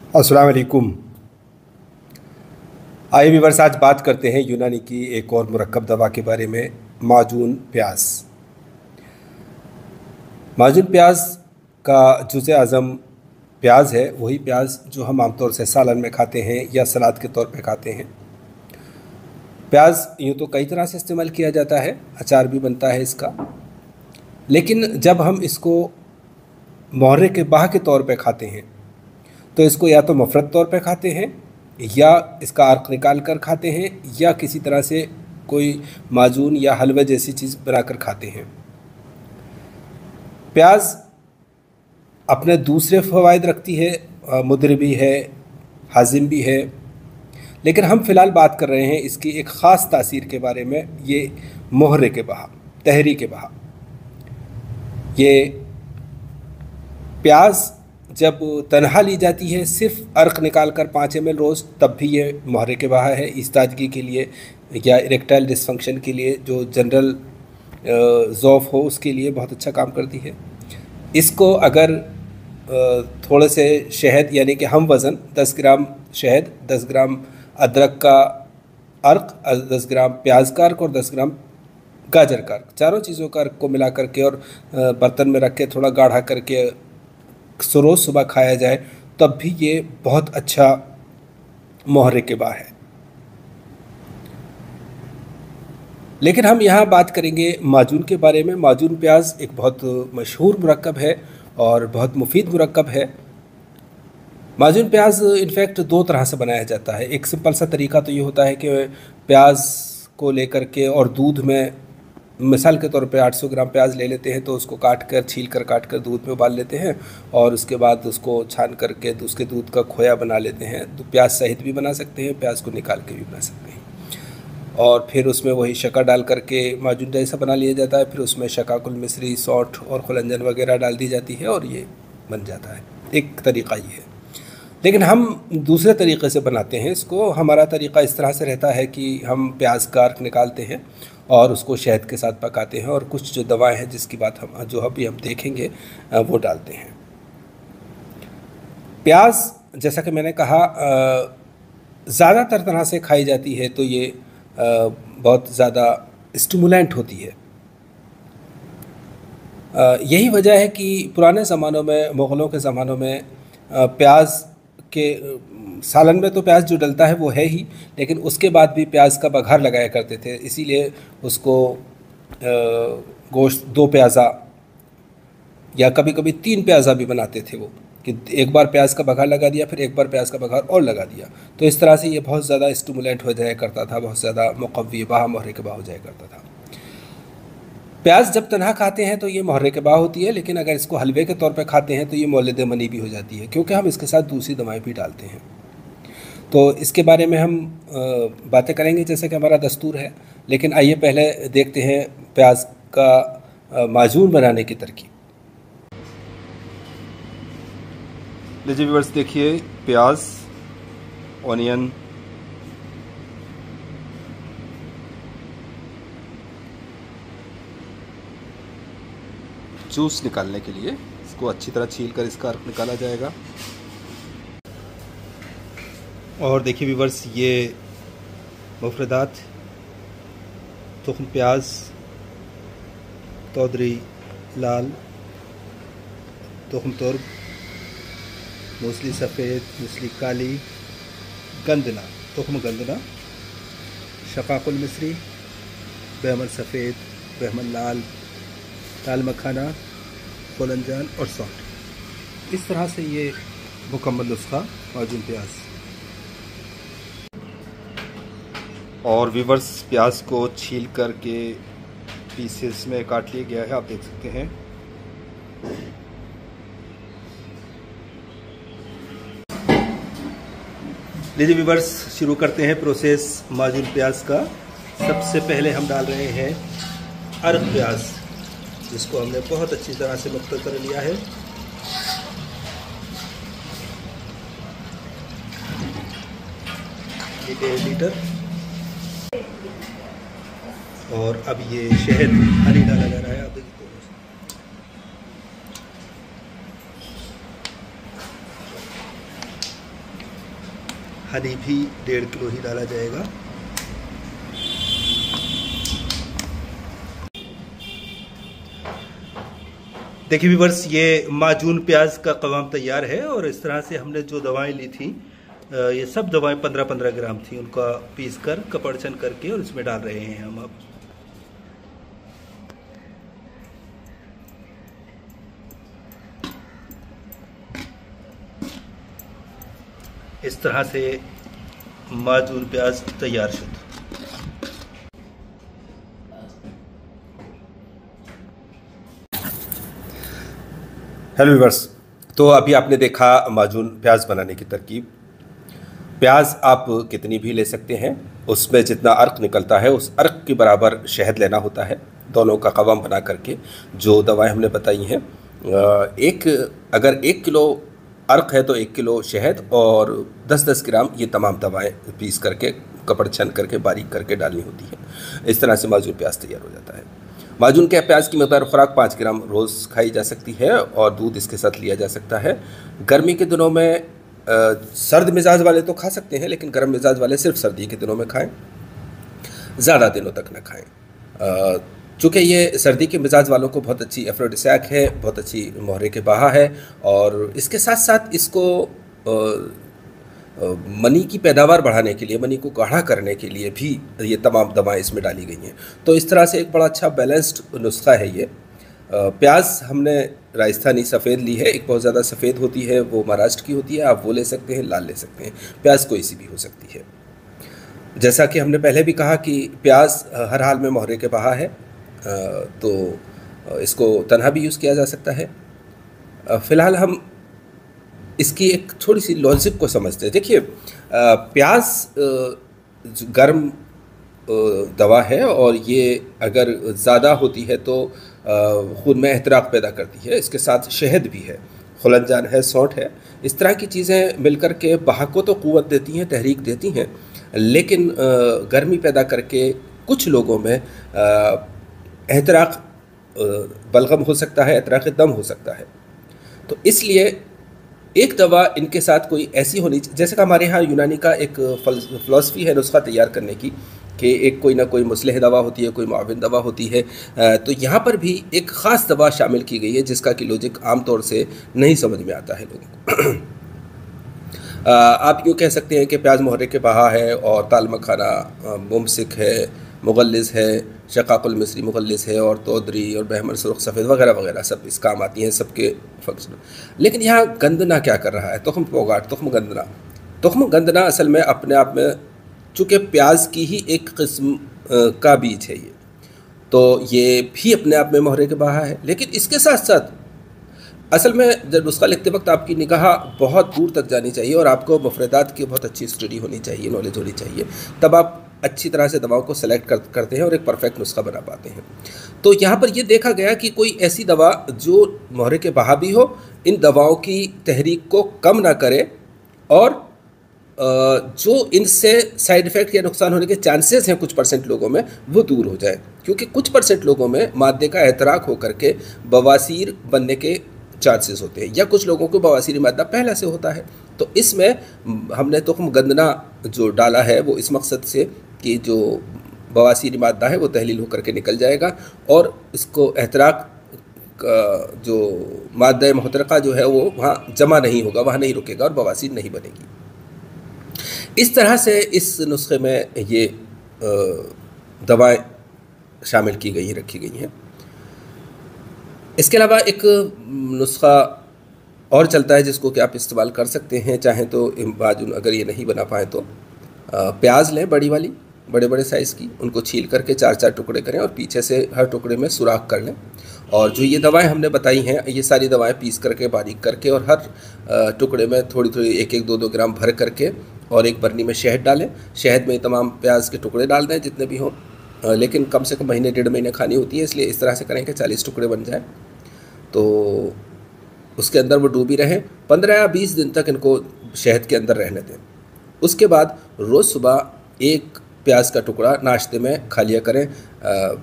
अस्सलाम वालेकुम। आइए व्यूअर्स, आज बात करते हैं यूनानी की एक और मुरक्कब दवा के बारे में, माजून प्याज। माजून प्याज का जुज़े आज़म प्याज है, वही प्याज जो हम आमतौर से सालन में खाते हैं या सलाद के तौर पे खाते हैं। प्याज यूँ तो कई तरह से इस्तेमाल किया जाता है, अचार भी बनता है इसका, लेकिन जब हम इसको मुहर्रिक के बाह के तौर पे खाते हैं तो इसको या तो मफरत तौर पे खाते हैं या इसका अर्क निकाल कर खाते हैं या किसी तरह से कोई माजून या हलवे जैसी चीज़ बनाकर खाते हैं। प्याज अपने दूसरे फ़वाइद रखती है, मुदर भी है, हाजिम भी है, लेकिन हम फ़िलहाल बात कर रहे हैं इसकी एक ख़ास तासीर के बारे में। ये मुहर्रिक के बाह, तहरी के बाह, ये प्याज जब तनहा ली जाती है सिर्फ अर्क निकाल कर 5 ml रोज़, तब भी ये मुहर्रिक के बाह है। इस्ताजगी के लिए या इरेक्टाइल डिसफंक्शन के लिए, जो जनरल ज़ौफ़ हो, उसके लिए बहुत अच्छा काम करती है। इसको अगर थोड़े से शहद यानी कि हम वज़न 10 ग्राम शहद, 10 ग्राम अदरक का अर्क, 10 ग्राम प्याज का अर्क और 10 ग्राम गाजर का अर्क, चारों चीज़ों का अर्क को मिला करके और बर्तन में रख के थोड़ा गाढ़ा करके रोज़ सुबह खाया जाए, तब भी ये बहुत अच्छा मुहर्रिक के बाह है। लेकिन हम यहाँ बात करेंगे माजून के बारे में। माजून प्याज एक बहुत मशहूर मुरक्कब है और बहुत मुफीद मुरक्कब है। माजून प्याज इनफैक्ट 2 तरह से बनाया जाता है। एक सिंपल सा तरीका तो ये होता है कि प्याज को लेकर के और दूध में, मिसाल के तौर पे 800 ग्राम प्याज ले लेते हैं तो उसको छील कर काट कर दूध में उबाल लेते हैं और उसके बाद उसको छान करके उसके दूध का खोया बना लेते हैं। तो प्याज सहित भी बना सकते हैं, प्याज को निकाल के भी बना सकते हैं, और फिर उसमें वही शक्कर डाल करके माजून जैसा बना लिया जाता है। फिर उसमें शकाकुल मिस्री, सौंठ और खुलंजन वगैरह डाल दी जाती है और ये बन जाता है। एक तरीक़ा ये है, लेकिन हम दूसरे तरीक़े से बनाते हैं इसको। हमारा तरीक़ा इस तरह से रहता है कि हम प्याज का अर्क निकालते हैं और उसको शहद के साथ पकाते हैं और कुछ जो दवाएं हैं जिसकी बात हम देखेंगे वो डालते हैं। प्याज जैसा कि मैंने कहा ज़्यादातर तरह से खाई जाती है, तो ये बहुत ज़्यादा स्टिमुलेंट होती है। यही वजह है कि पुराने ज़मानों में, मुग़लों के ज़मानों में प्याज के सालन में तो प्याज जो डलता है वो है ही, लेकिन उसके बाद भी प्याज का बघार लगाया करते थे। इसीलिए उसको गोश्त 2 प्याज़ा या कभी कभी 3 प्याज़ा भी बनाते थे वो, कि एक बार प्याज का बघार लगा दिया, फिर एक बार प्याज का बघार और लगा दिया। तो इस तरह से ये बहुत ज़्यादा स्टिमुलेंट हो जाया करता था, बहुत ज़्यादा मुक़व्वी बाह, मुहर्रिक बाह हो जाया करता था। प्याज जब तनहा खाते हैं तो ये मुहर्रिक बाह होती है, लेकिन अगर इसको हलवे के तौर पे खाते हैं तो ये मौलिद मनी भी हो जाती है, क्योंकि हम इसके साथ दूसरी दवाएं भी डालते हैं। तो इसके बारे में हम बातें करेंगे जैसे कि हमारा दस्तूर है, लेकिन आइए पहले देखते हैं प्याज का माजून बनाने की तरकीब। लीजिए व्यूअर्स, देखिए प्याज, ऑनियन, जूस निकालने के लिए इसको अच्छी तरह छील कर इसका अर्क निकाला जाएगा। और देखिए व्यूअर्स, ये मुफरदात, तुख्म प्याज, तौदरी लाल, तुख्म तुर्क, मूसली सफ़ेद, मूसली काली, गंदना, तुख्म गंदना, शकाकुल मिस्री, बहमन सफ़ेद, बहमन लाल, दाल मखाना, खुलंजन और सौंठ। इस तरह से ये मुकम्मल नुस्खा माजून प्याज। और व्यूअर्स, प्याज को छील करके पीसेस में काट लिया गया है, आप देख सकते हैं। लीजिए व्यूअर्स, शुरू करते हैं प्रोसेस माजून प्याज का। सबसे पहले हम डाल रहे हैं अर्क प्याज, जिसको हमने बहुत अच्छी तरह से मुख्तल कर लिया है। ये 1.5 लीटर। और अब ये शहद हनी डाला जा रहा है, आप देखिए। हनी भी 1.5 किलो ही डाला जाएगा। देखिए व्यूअर्स, ये माजून प्याज का कवाम तैयार है और इस तरह से हमने जो दवाएं ली थी, ये सब दवाएं 15-15 ग्राम थी, उनका पीस कर कपड़चन करके और इसमें डाल रहे हैं हम अब। इस तरह से माजून प्याज तैयार शुद्ध। हेलो व्यूअर्स, तो अभी आपने देखा माजून प्याज बनाने की तरकीब। प्याज आप कितनी भी ले सकते हैं, उसमें जितना अर्क निकलता है उस अर्क के बराबर शहद लेना होता है। दोनों का कवाम बना करके जो दवाएं हमने बताई हैं, अगर 1 किलो अर्क है तो 1 किलो शहद और 10-10 ग्राम ये तमाम दवाएं पीस करके कपड़ छन करके बारीक करके डालनी होती है। इस तरह से माजून प्याज तैयार हो जाता है। माजून के प्याज की मकदार खुराक 5 ग्राम रोज़ खाई जा सकती है और दूध इसके साथ लिया जा सकता है। गर्मी के दिनों में सर्द मिजाज वाले तो खा सकते हैं, लेकिन गर्म मिजाज वाले सिर्फ सर्दी के दिनों में खाएं, ज़्यादा दिनों तक ना खाएं। चूँकि ये सर्दी के मिजाज वालों को बहुत अच्छी एफ्रोडिसियाक है, बहुत अच्छी मोहरे के बहा है और इसके साथ साथ इसको मनी की पैदावार बढ़ाने के लिए, मनी को गाढ़ा करने के लिए भी ये तमाम दवाएं इसमें डाली गई हैं। तो इस तरह से एक बड़ा अच्छा बैलेंस्ड नुस्खा है ये। प्याज हमने राजस्थानी सफ़ेद ली है, एक बहुत ज़्यादा सफ़ेद होती है, वो महाराष्ट्र की होती है, आप वो ले सकते हैं, लाल ले सकते हैं। प्याज कोई सी भी हो सकती है। जैसा कि हमने पहले भी कहा कि प्याज हर हाल में मोहरे के बहा है, तो इसको तन्हा भी यूज़ किया जा सकता है। फ़िलहाल हम इसकी एक थोड़ी सी लॉजिक को समझते हैं। देखिए, प्याज गर्म दवा है और ये अगर ज़्यादा होती है तो खून में एहतराक पैदा करती है। इसके साथ शहद भी है, खुलनजान है, सौंठ है। इस तरह की चीज़ें मिलकर के बहा को तो क़ुव्वत देती हैं, तहरीक देती हैं, लेकिन गर्मी पैदा करके कुछ लोगों में एहतराक बलगम हो सकता है, एहतराक दम हो सकता है। तो इसलिए एक दवा इनके साथ कोई ऐसी होनी, जैसे कि हमारे यहाँ यूनानी का एक फ़िलासफ़ी है नुस्खा तैयार करने की, कि एक कोई ना कोई मुस्लिह दवा होती है, कोई मुआविन दवा होती है। तो यहाँ पर भी एक ख़ास दवा शामिल की गई है जिसका कि लॉजिक आम तौर से नहीं समझ में आता है लोगों को। आप यूँ कह सकते हैं कि प्याज मोहरे के बहा है और ताल मखाना मुमसिक है, मुगल्लिज़ है, शकाकुल मिस्री मुगल्लिज़ है और तोदरी और बहमर सुर्ख सफ़ेद वगैरह वगैरह सब इस काम आती हैं, सबके फंक्शन। लेकिन यहाँ गंदना क्या कर रहा है? तुख्म पोगाट, तुख्म गंदना। तुख्म गंदना असल में अपने आप में, चूँकि प्याज की ही एक किस्म का बीज है ये, तो ये भी अपने आप में मोहरे के बहा है। लेकिन इसके साथ साथ असल में जब नुस्खा लिखते वक्त आपकी निगाह बहुत दूर तक जानी चाहिए और आपको मुफरदात की बहुत अच्छी स्टडी होनी चाहिए, नॉलेज होनी चाहिए, तब आप अच्छी तरह से दवाओं को सेलेक्ट करते हैं और एक परफेक्ट नुस्खा बना पाते हैं। तो यहाँ पर ये देखा गया कि कोई ऐसी दवा जो मोहरे के बहा भी हो, इन दवाओं की तहरीक को कम ना करे और जो इनसे साइड इफ़ेक्ट या नुकसान होने के चांसेस हैं कुछ % लोगों में, वो दूर हो जाए। क्योंकि कुछ % लोगों में मादे का एहतराक होकर के बवासीर बनने के चांसेस होते हैं, या कुछ लोगों को बवासीरी मादा पहले से होता है। तो इसमें हमने तुख्म गंदना जो डाला है वो इस मकसद से कि जो बवासीरी मादा है वो तहलील होकर के निकल जाएगा और इसको एहतराक का जो मादा मुहतरका जो है वो वहाँ जमा नहीं होगा, वहाँ नहीं रुकेगा और बवासीर नहीं बनेगी। इस तरह से इस नुस्खे में ये दवाएं शामिल की गई, रखी गई हैं। इसके अलावा एक नुस्खा और चलता है जिसको कि आप इस्तेमाल कर सकते हैं, चाहें तो माजून अगर ये नहीं बना पाएँ तो प्याज लें बड़ी वाली, बड़े बड़े साइज़ की, उनको छील करके 4-4 टुकड़े करें और पीछे से हर टुकड़े में सुराख कर लें। और जो ये दवाएं हमने बताई हैं, ये सारी दवाएं पीस करके बारीक करके और हर टुकड़े में थोड़ी थोड़ी 1-1, 2-2 ग्राम भर करके और एक बर्नी में शहद डालें। शहद में तमाम प्याज के टुकड़े डाल दें जितने भी हों, लेकिन कम से कम महीने 1.5 महीने खानी होती है, इसलिए इस तरह से करें कि 40 टुकड़े बन जाए। तो उसके अंदर वो डूबी रहें, 15 या 20 दिन तक इनको शहद के अंदर रहने दें। उसके बाद रोज़ सुबह एक प्याज का टुकड़ा नाश्ते में खा लिया करें,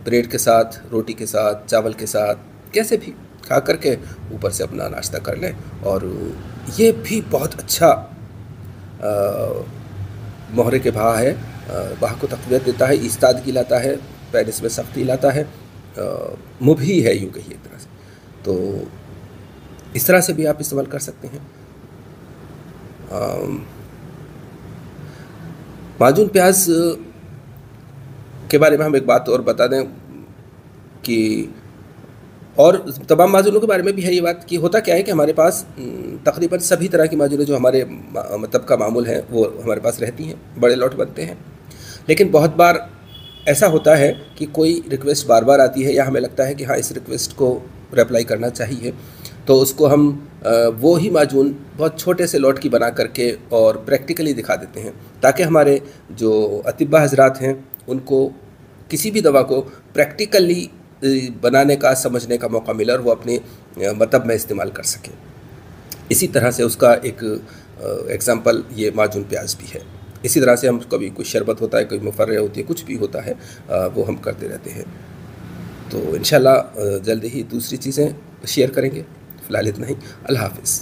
ब्रेड के साथ, रोटी के साथ, चावल के साथ, कैसे भी खा करके ऊपर से अपना नाश्ता कर लें। और ये भी बहुत अच्छा मोहरे के भाह है, बाह को तक़वियत देता है, इस्तादगी लाता है, पेनिस में सख्ती लाता है, मुबही है यूँ कहिए एक तरह से। तो इस तरह से भी आप इस्तेमाल कर सकते हैं। माजून प्याज के बारे में हम एक बात और बता दें कि और तमाम माजूनों के बारे में भी है ये बात कि होता क्या है कि हमारे पास तकरीबन सभी तरह की माजूनें जो हमारे मतलब का मामूल है वो हमारे पास रहती हैं, बड़े लॉट बनते हैं। लेकिन बहुत बार ऐसा होता है कि कोई रिक्वेस्ट बार बार आती है या हमें लगता है कि हाँ इस रिक्वेस्ट को रिप्लाई करना चाहिए, तो उसको हम वो ही माजून बहुत छोटे से लॉट की बना करके और प्रैक्टिकली दिखा देते हैं, ताकि हमारे जो अतिब्बा हजरात हैं उनको किसी भी दवा को प्रैक्टिकली बनाने का, समझने का मौका मिला और वो अपने मतब में इस्तेमाल कर सकें। इसी तरह से उसका एक एग्ज़ाम्पल ये माजून प्याज भी है। इसी तरह से हम कभी कोई शरबत होता है, कोई मुफर्रे होती है, कुछ भी होता है वो हम करते रहते हैं। तो इंशाल्लाह जल्दी ही दूसरी चीज़ें शेयर करेंगे। फ़िलहाल इतना ही। अल्लाह हाफ़िज़।